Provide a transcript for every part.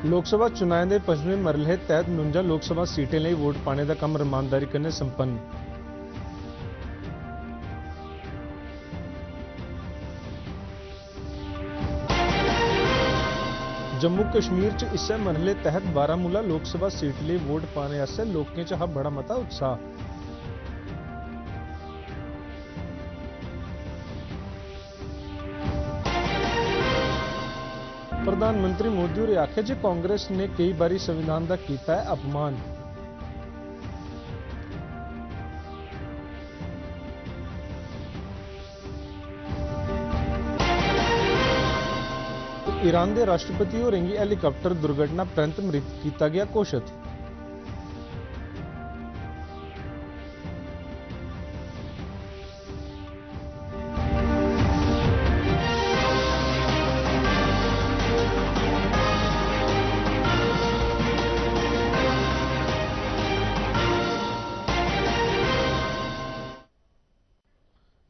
लोकसभा चुनाव के 5वें मरहले तहत 49 लोकसभा सीटें लिए वोट पाने का काम ईमानदारी कन्नै संपन्न। जम्मू कश्मीर च इस्सै मरहले तहत बारामूला लोकसभा सीट लिए वोट पाने आस्तै लोकें च हा बड़ा मता उत्साह। प्रधानमंत्री मोदी होरें आखेआ जे कांग्रेस ने कई बारी संविधान का कीता है अपमान। ईरान के राष्ट्रपति होरें गी हेलीकाप्टर दुर्घटना परैंत मृत किया गया घोषित।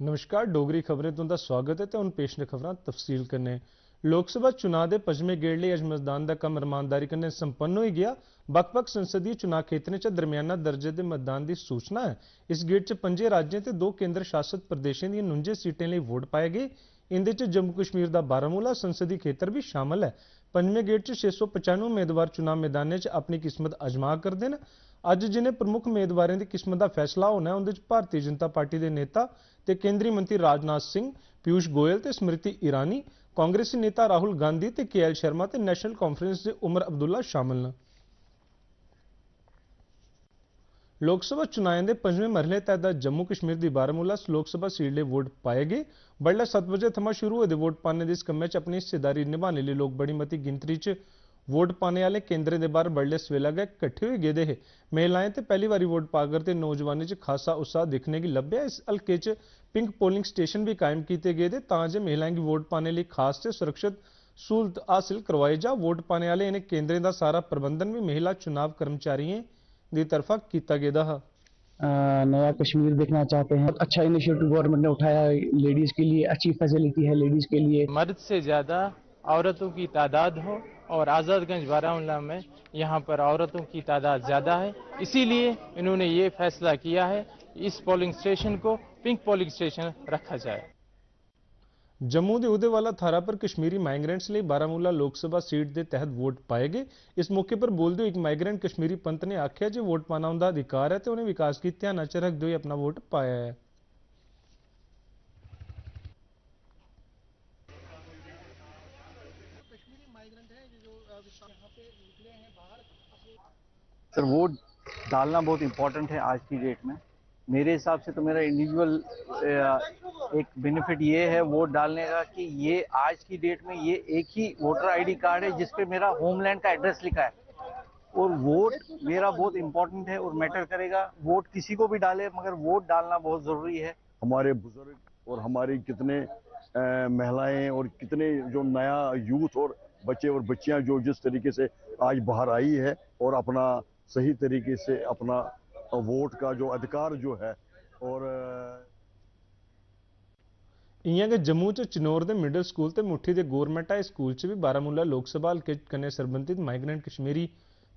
नमस्कार, डोगरी खबरें तुंदा स्वागत है। तो हुण पेश ने खबरां तफसील कन्नै। लोकसभा चुनाव के 5वें गेड़ लिए अज मतदान का कम ईमानदारी कन्नै संपन्न हो गया। बक्ख-बक्ख संसदीय चुनाव खेत्रें च दरमियाना दर्जे के मतदान की सूचना है। इस गेड़ च 5 राज्यों ते 2 केंद्र शासित प्रदेशों दी 49 सीटें लिए वोट पाए गए। इंदे च जम्मू कश्मीर का बारामूला संसदीय खेत्र भी शामिल है। 5वें गेड़ च 695 उम्मीदवार चुनाव मैदान च अपनी किस्मत अजमा करते हैं। अज जिन्हें प्रमुख उम्मीदवारों की किस्मत का फैसला होना है, उनदे च भारतीय जनता पार्टी के नेता ते केंद्रीय मंत्री राजनाथ सिंह, पीयूष गोयल ते स्मृति ईरानी, कांग्रेसी नेता राहुल गांधी ते केएल शर्मा ते नेशनल कॉन्फ्रेंस के उमर अब्दुल्ला शामिल हैं। लोकसभा चुनाव के 5वें मरहले तहत जम्मू कश्मीर की बारामूला लोकसभा सीट लिए वोट पाए गए। बडलै 7 बजे थमां शुरू होए वोट पाने के इस कम्मै च अपनी हिस्सेदारी निभाने लिए लोग बड़ी मती गिनतरी च वोट पाने वाले केंद्रें के बाहर बडलै सवेला गै कट्ठे हो गेदे हे। महिलाएं ते पहली बारी वोट पाकर ते नौजवानों च खासा उत्साह दिखने की लभ्या। इस हल्के च पिंक पोलिंग स्टेशन भी कायम किए गए तां जे महिलाएं की वोट पाने लिए खास ते सुरक्षित सहूलत हासिल करवाई जा। वोट पाने वाले इन्हें केंद्रें का सारा प्रबंधन भी महिला चुनाव कर्मचारियों की तरफा किया गया है। नया कश्मीर देखना चाहते हैं। अच्छा इनिशिएटिव गवर्नमेंट ने उठाया है, लेडीज के लिए अच्छी फैसिलिटी है। लेडीज के लिए मर्द से ज़्यादा औरतों की तादाद हो और आज़ादगंज बारामूला में यहाँ पर औरतों की तादाद ज़्यादा है, इसीलिए इन्होंने ये फैसला किया है इस पोलिंग स्टेशन को पिंक पोलिंग स्टेशन रखा जाए। जम्मू के उदयवाला थारा पर कश्मीरी माइग्रेंट्स लिए बारामूला लोकसभा सीट के तहत वोट पाए गए। इस मौके पर बोलते हुए एक माइग्रेंट कश्मीरी पंत ने आख्या जो वोट पाना उनका अधिकार है तो उन्हें विकास की ध्यान च रखते हुए अपना वोट पाया है। सर, वोट डालना बहुत इम्पोर्टेंट है आज की डेट में। मेरे हिसाब से तो मेरा इंडिविजुअल एक बेनिफिट ये है वोट डालने का कि ये आज की डेट में ये एक ही वोटर आईडी कार्ड है जिस पे मेरा होमलैंड का एड्रेस लिखा है और वोट मेरा बहुत इम्पोर्टेंट है और मैटर करेगा। वोट किसी को भी डाले मगर वोट डालना बहुत ज़रूरी है। हमारे बुजुर्ग और हमारी कितने महिलाएं और कितने जो नया यूथ और बच्चे और बच्चियां जो जिस तरीके से आज बाहर आई है और अपना सही तरीके से अपना वोट का जो अधिकार जो है और इयां गै जम्मू च चिनौर के मिडल स्कूल ते मुट्ठी के गौरमेंट हाई स्कूल च भी बारामूला लोकसभा हल्के कन्नै संबंधित माइग्रेंट कश्मीरी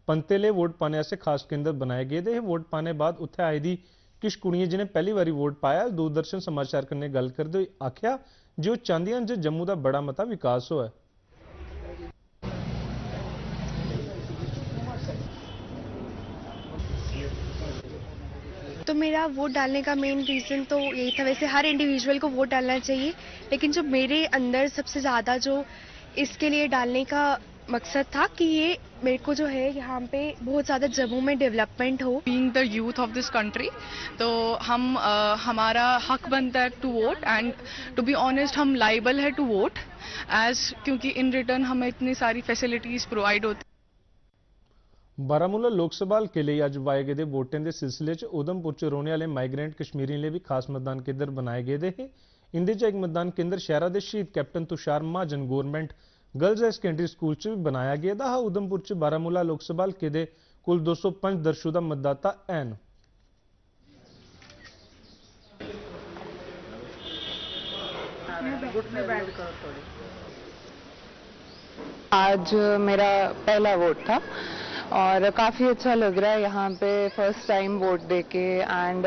पंते लिए वोट पाने वास्ते खास केंद्र बनाए गए थे। वोट पाने बाद उत्थे आई दी किश कुड़ियां जिन्हें पहली बारी वोट पाया दूरदर्शन समाचार कन्नै गल करते हुए आख्या जो वो चाहदियां जे जम्मू का बड़ा मता विकास होए। तो मेरा वोट डालने का मेन रीज़न तो यही था। वैसे हर इंडिविजुअल को वोट डालना चाहिए, लेकिन जो मेरे अंदर सबसे ज़्यादा जो इसके लिए डालने का मकसद था कि ये मेरे को जो है यहाँ पे बहुत ज़्यादा जम्मू में डेवलपमेंट हो। Being the youth of this country तो हम हमारा हक बनता है to vote and to be honest हम लाइबल है टू वोट एज क्योंकि इन रिटर्न हमें इतनी सारी फैसिलिटीज़ प्रोवाइड होती। बारामूला लोकसभा हल्के लिए अज वाए गए वोटें के सिलसिले च उधमपुर च रौहने वाले माइग्रेंट कश्मीरियों लिए भी खास मतदान केंद्र बनाए गए थे। इंदे च एक मतदान केंद्र शहरा के शहीद captain Tushar Mahajan government girls high secondary school च भी बनाया गया था। उधमपुर च बारामूला लोकसभा हल्के के कुल 205 दरशुदा मतदाता हैं। आज मेरा पहला वोट था और काफ़ी अच्छा लग रहा है यहाँ पे फर्स्ट टाइम वोट देके एंड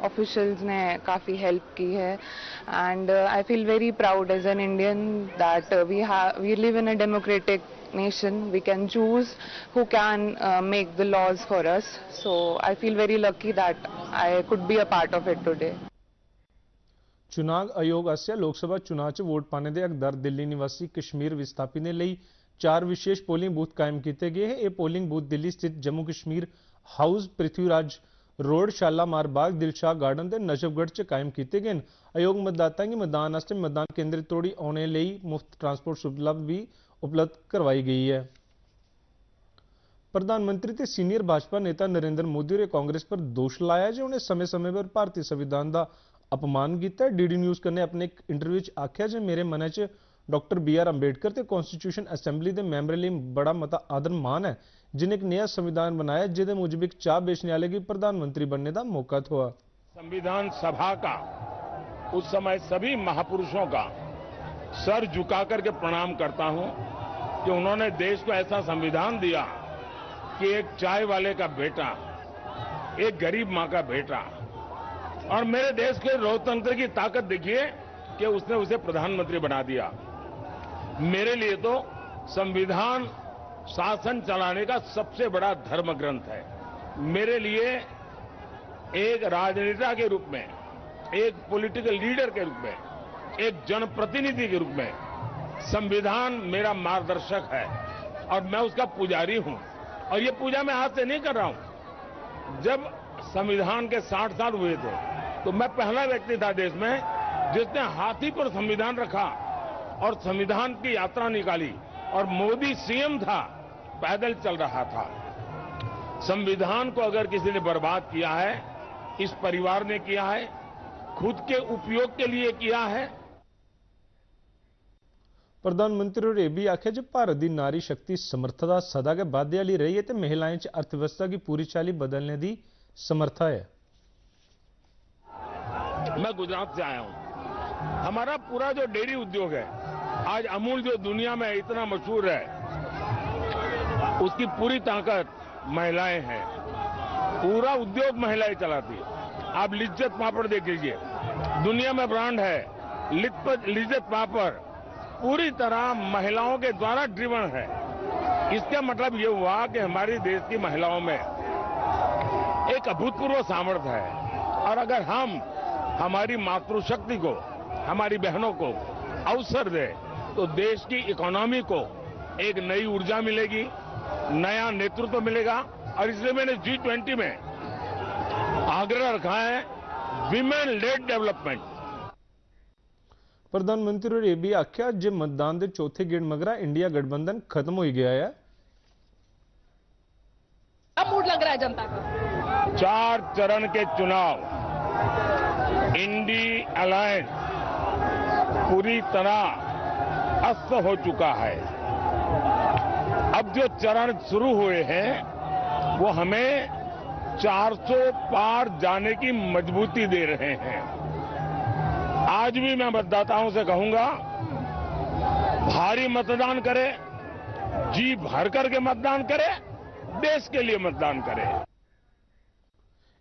ऑफिशियल्स ने काफ़ी हेल्प की है and I feel very proud as an Indian that we live in a democratic nation. We can choose who can make the laws for us. So I feel very lucky that I could be a part of it today. ਚੁਣਾਵ ਆਯੋਗ ਆਸਿਆ ਲੋਕ ਸਭਾ ਚੁਣਾਵ 'ਚ vote ਪਾਣੇ ਦੇ ਹੱਕਦਾਰ ਦਿੱਲੀ ਨਿਵਾਸੀ ਕਸ਼ਮੀਰ ਵਿਸਥਾਪੀ ਦੇ ਲਈ 4 ਵਿਸ਼ੇਸ਼ ਪੋਲਿੰਗ ਬੂਥ ਕਾਇਮ ਕੀਤੇ ਗਏ ਹੈ। ਇਹ ਪੋਲਿੰਗ ਬੂਥ ਦਿੱਲੀ ਸਥਿਤ ਜੰਮੂ ਕਸ਼ਮੀਰ ਹਾਊਸ, ਪ੍ਰਿਥਵੀਰਾਜ रोड, शालामार बाग, दिलशाह गार्डन ते नजफगढ़ च कायम किए गए। आयोग मतदाताओं की मतदान वास्ते मतदान केंद्र तोड़ी आने लिए मुफ्त ट्रांसपोर्ट भी उपलब्ध करवाई गई है। प्रधानमंत्री ते सीनियर भाजपा नेता नरेंद्र मोदी ने कांग्रेस पर दोष लाया जो उन्हें समय समय पर भारतीय संविधान का अपमान किया। डीडी न्यूज़ करने अपने एक इंटरव्यू च आख्या जे मेरे मन च डॉक्टर BR अंबेडकर ते कॉन्स्टिट्यूशन असैंबली के मैंबर लिए बड़ा मता आदर मान है, जिन्हें एक नया संविधान बनाया जिसके मुजब एक चाह बेचने वाले की प्रधानमंत्री बनने का मौका था। संविधान सभा का उस समय सभी महापुरुषों का सर झुका करके प्रणाम करता हूं कि उन्होंने देश को ऐसा संविधान दिया कि एक चाय वाले का बेटा, एक गरीब मां का बेटा, और मेरे देश के लोकतंत्र की ताकत देखिए कि उसने उसे प्रधानमंत्री बना दिया। मेरे लिए तो संविधान शासन चलाने का सबसे बड़ा धर्म ग्रंथ है। मेरे लिए एक राजनेता के रूप में, एक पॉलिटिकल लीडर के रूप में, एक जनप्रतिनिधि के रूप में संविधान मेरा मार्गदर्शक है और मैं उसका पुजारी हूं। और ये पूजा मैं आज से नहीं कर रहा हूं। जब संविधान के 60 साल हुए थे तो मैं पहला व्यक्ति था देश में जिसने हाथी पर संविधान रखा और संविधान की यात्रा निकाली, और मोदी सीएम था, पैदल चल रहा था। संविधान को अगर किसी ने बर्बाद किया है, इस परिवार ने किया है, खुद के उपयोग के लिए किया है। प्रधानमंत्री ने भी आख्या जो भारत की नारी शक्ति समर्थता सदा के वाधे वाली रही है तो महिलाएं च अर्थव्यवस्था की पूरी चाली बदलने की समर्था है। मैं गुजरात से आया हूं। हमारा पूरा जो डेयरी उद्योग है, आज अमूल जो दुनिया में इतना मशहूर है, उसकी पूरी ताकत महिलाएं हैं। पूरा उद्योग महिलाएं चलाती है। आप लिज्जत पापड़ देख लीजिए, दुनिया में ब्रांड है लिज्जत पापड़, पूरी तरह महिलाओं के द्वारा ड्रिवन है। इसका मतलब ये हुआ कि हमारे देश की महिलाओं में एक अभूतपूर्व सामर्थ्य है, और अगर हम हमारी मातृशक्ति को, हमारी बहनों को अवसर दे तो देश की इकोनॉमी को एक नई ऊर्जा मिलेगी, नया नेतृत्व मिलेगा। और इसलिए मैंने G20 में आग्रह रखा है विमेन लेड डेवलपमेंट। प्रधानमंत्री ने भी आख्या जे मतदान के चौथे गेड़ मगरा इंडिया गठबंधन खत्म हो गया है। अब मूड लग रहा है जनता का। 4 चरण के चुनाव, इंडी अलायंस पूरी तरह अस्त हो चुका है। अब जो चरण शुरू हुए हैं वो हमें 400 पार जाने की मजबूती दे रहे हैं। आज भी मैं मतदाताओं से कहूंगा, भारी मतदान करें, जी भर करके मतदान करें, देश के लिए मतदान करें।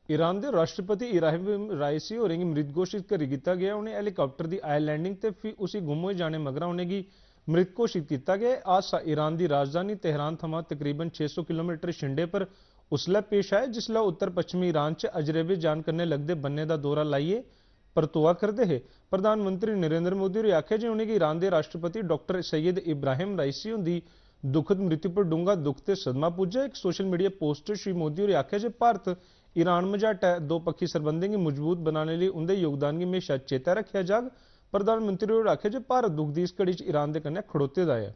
ईरान के राष्ट्रपति इब्राहिम राइसी और मृत घोषित कर दिया गया। उन्हें हेलीकॉप्टर की आयल लैंडिंग ते फिर उसी गुम हो जाने मगरा उन्हें की मृत घोषित किया गया। आज ईरान की राजधानी तेहरान थमा तकरीबन 600 किलोमीटर शिंडे पर उसले पेश आए जिसला उत्तर पश्चिमी ईरान च अजरबैजान करने लगते बन्ने का दौरा लाइए परतुआ करते हैं। प्रधानमंत्री नरेंद्र मोदी ने आख्या जी उन्हें ईरान के राष्ट्रपति डॉक्टर सैयद इब्राहिम राइसी उनकी दुखद मृत्यु पर डूंगा दुख ते सदमा पुजा। एक social media post Shri Modi ने आख्या जी भारत ईरान मझाट दो पक्षी संबंधों की मजबूत बनाने लिए उनके योगदान की हमेशा चेता रखा जाग। प्रधानमंत्री ने आख्या जी भारत दुख की इस घड़ी च ईरान के कन्ने खड़ोते दा है।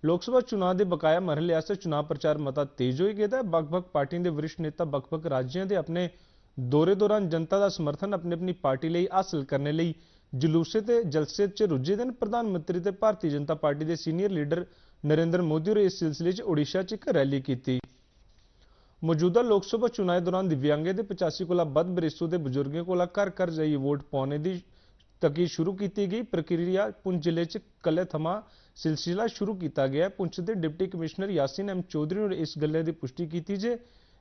लोकसभा चुनाव के बकाया मरहले आस्ते चुनाव प्रचार मता तेज हो गया है। बक्ख-बक्ख पार्टियों के वरिष्ठ नेता बक्ख-बक्ख राज्यों के अपने दौरे दौरान जनता का समर्थन अपनी अपनी पार्टी लिए हासिल करने लिए जुलूसे ते जलसे च रुझे दिन। प्रधानमंत्री ते भारतीय जनता पार्टी के सीनियर लीडर नरेंद्र मोदी ने इस सिलसिले च ओडिशा च एक रैली की। मौजूदा लोकसभा चुनाव दौरान दिव्यांगों के 85 को वध बरिसों के बुजुर्गों को घर घर जाइए वोट पाने की तक शुरू की गई प्रक्रिया पुंछ जिले च कल्ले थमां सिलसिला शुरू किया गया है। पुंछ के deputy commissioner Yasin M Chaudhary ने इस गल्ले की पुष्टि की जे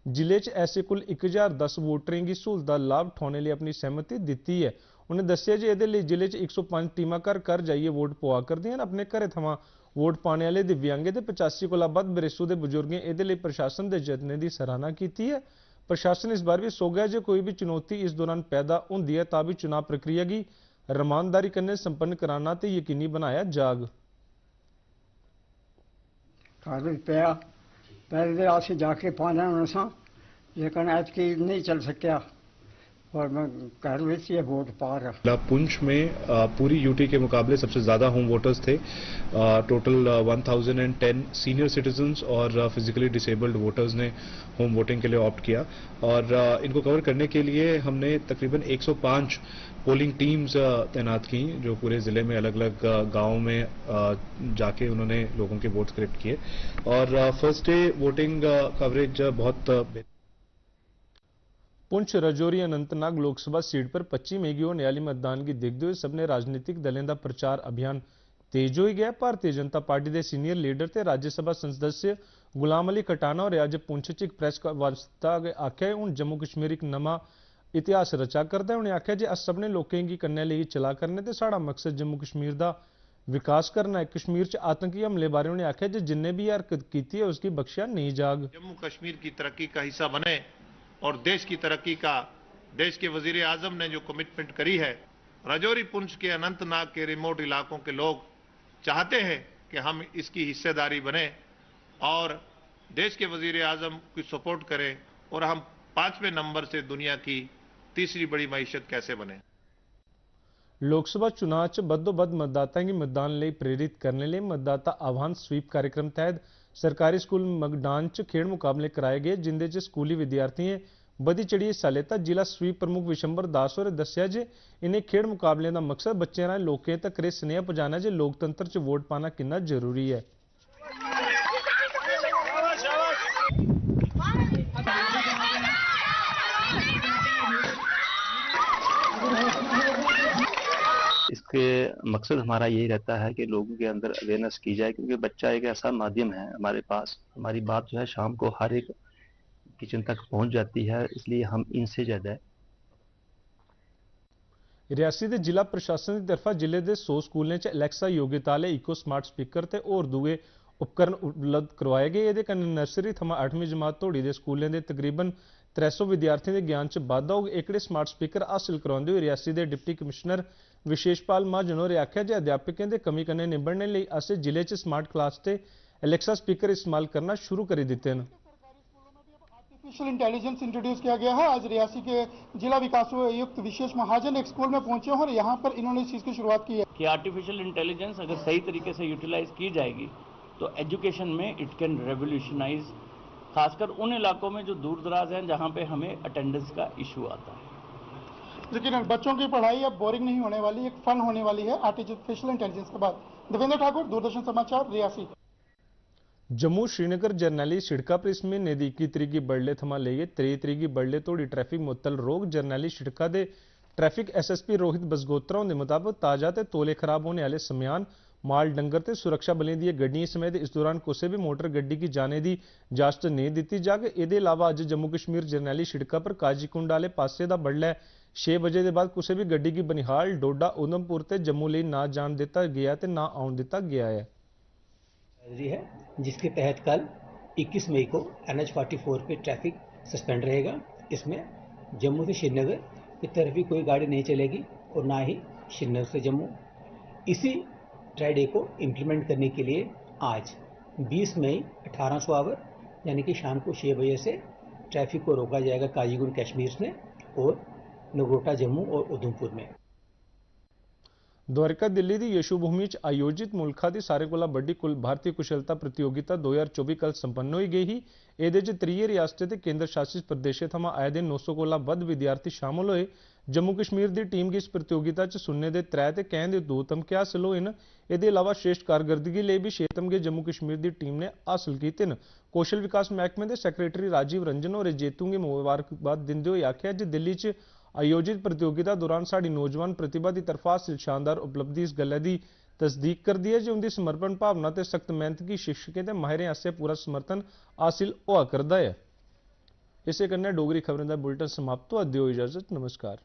जिले च ऐसे कुल 1010 वोटरें की सहूलत का लाभ उठाने लिए अपनी सहमति दी है। उन्हें दस्सिया जे इहदे लई जिले च 105 टीमां घर जाइए वोट पवा करदियां अपने घरें थमां वोट पाने वाले दिव्यांगें ते 85 कोला वध बरेसू के बुजुर्गें इहदे लई प्रशासन के यत्नें की सराहना की है। प्रशासन इस बार भी सोचा जो कोई भी चुनौती इस दौरान पैदा होती है तां भी चुनाव प्रक्रिया की रमानदारी कन्नै संपन्न कराना ते यकीनी बनाया जाग। कागज पाया पहले अस जाके पाना होना लेकिन ऐतकी नहीं चल सकिया और मैं घर में ये वोट पा रहा। पुंछ में पूरी यूटी के मुकाबले सबसे ज्यादा होम वोटर्स थे। टोटल 1010 सीनियर सिटीजन्स और फिजिकली डिसेबल्ड वोटर्स ने होम वोटिंग के लिए ऑप्ट किया और इनको कवर करने के लिए हमने तकरीबन 105 पोलिंग टीम्स तैनात की जो पूरे जिले में अलग अलग गांवों में जाके उन्होंने लोगों के वोट्स कलेक्ट किए और फर्स्ट डे वोटिंग कवरेज बहुत पुंछ राजौरी अनंतनाग लोकसभा सीट पर 25 मई की होने वाली मतदान की देखते हुए सबने राजनीतिक दलों का प्रचार अभियान तेज हो गया। भारतीय जनता पार्टी के सीनियर लीडर ते राज्यसभा सदस्य गुलाम अली खटाना और अज पुंछ च एक प्रेस वार्ता आख्या हूँ जम्मू कश्मीर एक नवा इतिहास रचा करता है। उन्हें आख्या जे अस सबने लोगों की कन्ने लेई चला करने ते साड़ा मकसद जम्मू कश्मीर का विकास करना है। कश्मीर च आतंकी हमले बारे उन्हें आख्या जे जिन्हें भी हरकत की है उसकी बख्शिया नहीं जाग। जम्मू कश्मीर की तरक्की का हिस्सा बने और देश की तरक्की का देश के वजीर आजम ने जो कमिटमेंट करी है, राजौरी पुंछ के अनंतनाग के रिमोट इलाकों के लोग चाहते हैं कि हम इसकी हिस्सेदारी बने और देश के वजीर आजम की सपोर्ट करें और हम 5वें नंबर से दुनिया की तीसरी बड़ी मईशत कैसे बने। लोकसभा चुनाव च बदोबद मतदाताओं की मतदान लिए प्रेरित करने लिए मतदाता आह्वान स्वीप कार्यक्रम तहत सरकारी स्कूल मगडान च खेड मुकाबले कराए गए जिंदे च स्कूली विद्यार्थियों बधी चढ़ी हिस्सा लेता। जिला स्वीप प्रमुख विशंबर दास होरें दस्सिया जे इन्हें खेड मुकाबले का मकसद बच्चों राहें लोकें तक स्नेह पहुंचाना जे लोकतंत्र च वोट पाना कितना जरूरी है। इसके मकसद हमारा यही रहता है कि लोगों के अंदर अवेयरनेस की जाए क्योंकि बच्चा एक ऐसा माध्यम है हमारे पास, हमारी बात जो है शाम को हर एक किचन तक पहुंच जाती है, इसलिए हम इनसे ज्यादा रियासी के जिला प्रशासन की तरफा जिले के 100 स्कूलों च एलेक्सा योग्यता वाले इको स्मार्ट स्पीकर ते और दूए उपकरण उपलब्ध करवाए गए। ये नर्सरी थमां 8वीं जमात धोड़ी के स्कूलों के तकरीबन 300 विद्यार्थियों के ज्ञान च बाधा होग। एकड़े स्मार्ट स्पीकर हासिल करवाते हुए रियासी के डिप्टी कमिश्नर विशेषपाल महाजन होरें आख्या जे अध्यापकों के कमी कन्नै निबड़ने लई असें जिले च स्मार्ट क्लास ते एलेक्सा स्पीकर इस्तेमाल करना शुरू कर दिते हैं। आर्टिफिशियल इंटेलिजेंस इंट्रोड्यूस किया गया है। आज रियासी के जिला विकास आयुक्त विशेष महाजन एक स्कूल में पहुंचे हैं और यहाँ पर इन्होंने इस चीज की शुरुआत की है कि आर्टिफिशियल इंटेलिजेंस अगर सही तरीके से यूटिलाइज की जाएगी तो एजुकेशन में इट कैन रेवोल्यूशनाइज, खासकर उन इलाकों में जो दूर दराज हैं जहाँ पे हमें अटेंडेंस का इशू आता है। लेकिन बच्चों की पढ़ाई अब बोरिंग नहीं होने वाली, एक फन होने वाली है आर्टिफिशियल इंटेलिजेंस के बाद। देवेंद्र ठाकुर, दूरदर्शन समाचार, रियासी। जम्मू श्रीनगर जरनैली सड़क पर इस महीने की 21 तरीक की बड़ले थमां लेइयै 23 तरीक की बड़ले तोड़ी ट्रैफिक मुअत्तल रोक। जरनैली सड़क के ट्रैफिक एसएसपी रोहित बसगोत्रा के मुताबिक ताजा ते तौले खराब होने वाले समेयान माल डंगर ते सुरक्षा बलें दी गड्डियों समेत इस दौरान किसी भी मोटर गड्डी की जाने की इजाजत नहीं दी जाग। इसके अलावा अज जम्मू कश्मीर जरनैली सड़क पर काजीकुंड वाले पासे का बड़लै 6 बजे के बाद किसी भी गड्डी की बनिहाल डोडा उधमपुर ते जम्मू लिए ना जान दिता गया ते ना आउन दिता गया है। है जिसके तहत कल 21 मई को NH-44 पे ट्रैफिक सस्पेंड रहेगा। इसमें जम्मू से श्रीनगर की तरफ भी कोई गाड़ी नहीं चलेगी और ना ही श्रीनगर से जम्मू। इसी ट्राई को इम्प्लीमेंट करने के लिए आज 20 मई 1800 आवर यानी कि शाम को 6 बजे से ट्रैफिक को रोका जाएगा काजीगुंड कश्मीर में और नगरोटा जम्मू और उधमपुर में। द्वारका दिल्ली की यशोभूमि आयोजित मुल्खा की सारे कोला बड़ी भारतीय कुशलता प्रतियोगिता 2024 कल संपन्न हो गई ही। ये त्रीए रियासतें ते केंद्र शासित प्रदेशों थमां आए दे 900 कोला वध विद्यार्थी शामिल होए। जम्मू कश्मीर की टीम की इस प्रतियोगिता सुनने के 3 ते कहने के 2 तमके हासिल हुए हैं। इसके अलावा श्रेष्ठ कारकर्दगी लिए भी 6 तमगे जम्मू कश्मीर की टीम ने हासिल किए हैं। कौशल विकास महकमे के सैक्रटरी राजीव रंजन और जेतू की मुबारकबाद दिंदे हुए आख्या जे दिल्ली आयोजित प्रतियोगिता दौरान साड़ी नौजवान प्रतिभा की तरफा हासिल शानदार उपलब्धि इस गल्लै दी तस्दीक करदी है जो उनकी समर्पण भावना ते सख्त मेहनत की शिक्षकें ते माहिरें आसेआ पूरा समर्थन हासिल होआ करदा है। इसे कन्नै डोगरी खबरें दा बुलेटिन समाप्त होआ। दिओ इजाजत, नमस्कार।